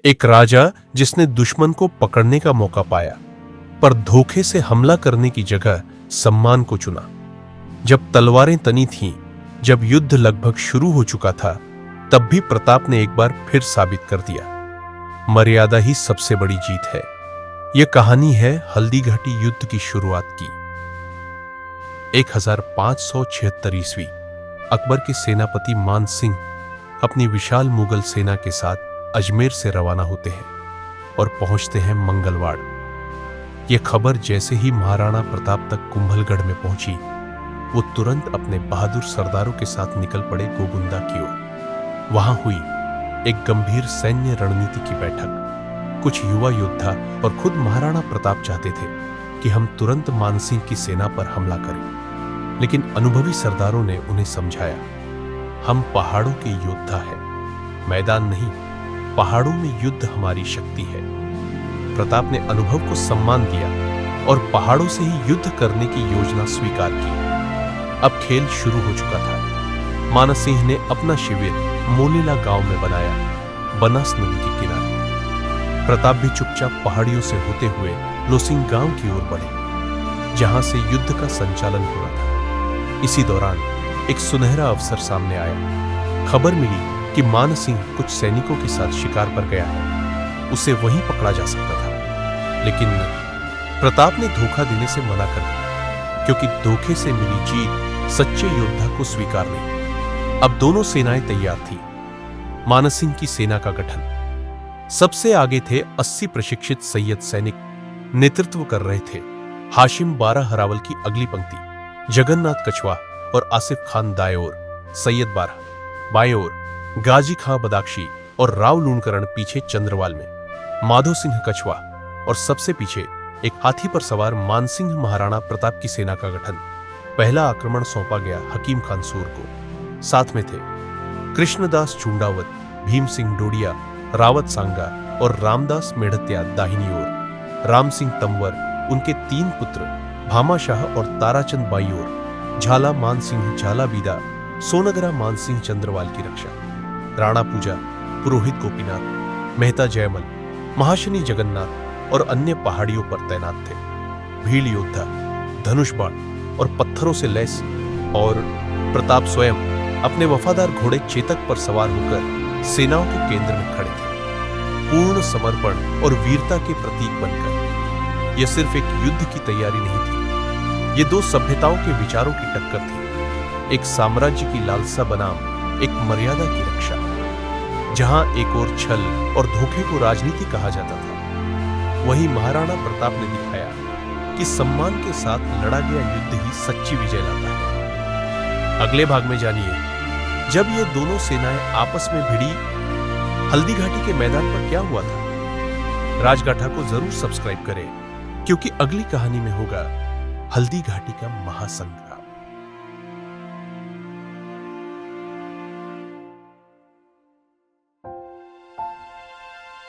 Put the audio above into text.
एक राजा जिसने दुश्मन को पकड़ने का मौका पाया, पर धोखे से हमला करने की जगह सम्मान को चुना। जब तलवारें तनी थीं, जब युद्ध लगभग शुरू हो चुका था, तब भी प्रताप ने एक बार फिर साबित कर दिया, मर्यादा ही सबसे बड़ी जीत है। यह कहानी है हल्दीघाटी युद्ध की शुरुआत की। 1576 ईस्वी अकबर के सेनापति मान सिंह अपनी विशाल मुगल सेना के साथ अजमेर से रवाना होते हैं और पहुंचते हैं मंगलवाड़। यह खबर जैसे ही महाराणा प्रताप तक कुंभलगढ़ में पहुंची, वो तुरंत अपने बहादुर सरदारों के साथ निकल पड़े गोगुंदा की ओर। वहां हुई एक गंभीर सैन्य रणनीति की बैठक। कुछ युवा योद्धा और खुद महाराणा प्रताप चाहते थे कि हम तुरंत मानसिंह की सेना पर हमला करें, लेकिन अनुभवी सरदारों ने उन्हें समझाया, हम पहाड़ों के योद्धा हैं, मैदान नहीं, पहाड़ों में युद्ध हमारी शक्ति है। प्रताप ने अनुभव को सम्मान दिया और पहाड़ों से ही युद्ध करने की योजना स्वीकार की। अब खेल शुरू हो चुका था। मानसिंह ने अपना शिविर मोलेला गांव में बनाया, बनास नदी के किनारे। प्रताप भी चुपचाप पहाड़ियों से होते हुए लोसिंग गांव की ओर बढ़े, जहां से युद्ध का संचालन हो रहा था। इसी दौरान एक सुनहरा अवसर सामने आया। खबर मिली कि मानसिंह कुछ सैनिकों के साथ शिकार पर गया है, उसे वहीं पकड़ा जा सकता था। लेकिन प्रताप ने धोखा देने से मना कर दिया, क्योंकि धोखे से मिली जीत सच्चे योद्धा को स्वीकार नहीं। अब दोनों सेनाएं तैयार थी। मानसिंह की सेना का गठन। सबसे आगे थे 80 प्रशिक्षित सैयद सैनिक, नेतृत्व कर रहे थे हाशिम बारा हरावल की अगली पंक्ति, जगन्नाथ कछवा और आसिफ खान दाएं ओर, सैयद बारह बाएं ओर, गाजी खां बदाख्शी और राव लूणकरण पीछे चंद्रवाल में, माधो सिंह कछवा और सबसे पीछे एक हाथी पर सवार मानसिंह महाराणा प्रताप की सेना का गठन। पहला आक्रमण सौंपा गया हकीम खान सूर को। साथ में थे कृष्णदास चूंडावत, भीम सिंह डोडिया, रावत सांगा और रामदास मेढ़तिया दाहिनी ओर, राम सिंह तंवर, उनके 3 पुत्र भामा शाह और ताराचंद बाई ओर, झाला मान सिंह झाला बीदा, सोनगरा मान सिंह चंद्रवाल की रक्षा, राणा पूजा, पुरोहित गोपीनाथ, मेहता जयमल, महाशनि जगन्नाथ और अन्य पहाड़ियों पर तैनात थे। भील योद्धा, धनुष बाण और पत्थरों से लैस, और प्रताप स्वयं अपने वफादार घोड़े चेतक पर सवार होकर सेनाओं के केंद्र में खड़े थे, पूर्ण समर्पण और वीरता के प्रतीक बनकर। यह सिर्फ एक युद्ध की तैयारी नहीं थी, ये 2 सभ्यताओं के विचारों की टक्कर थी। एक साम्राज्य की लालसा बनाम एक मर्यादा की रक्षा। जहां एक और छल और धोखे को राजनीति कहा जाता था, वहीं महाराणा प्रताप ने दिखाया कि सम्मान के साथ लड़ा गया युद्ध ही सच्ची विजय लाता है। अगले भाग में जानिए, जब ये दोनों सेनाएं आपस में भिड़ी, हल्दीघाटी के मैदान पर क्या हुआ था। राजगाथा को जरूर सब्सक्राइब करें, क्योंकि अगली कहानी में होगा हल्दीघाटी का महासंग्राम।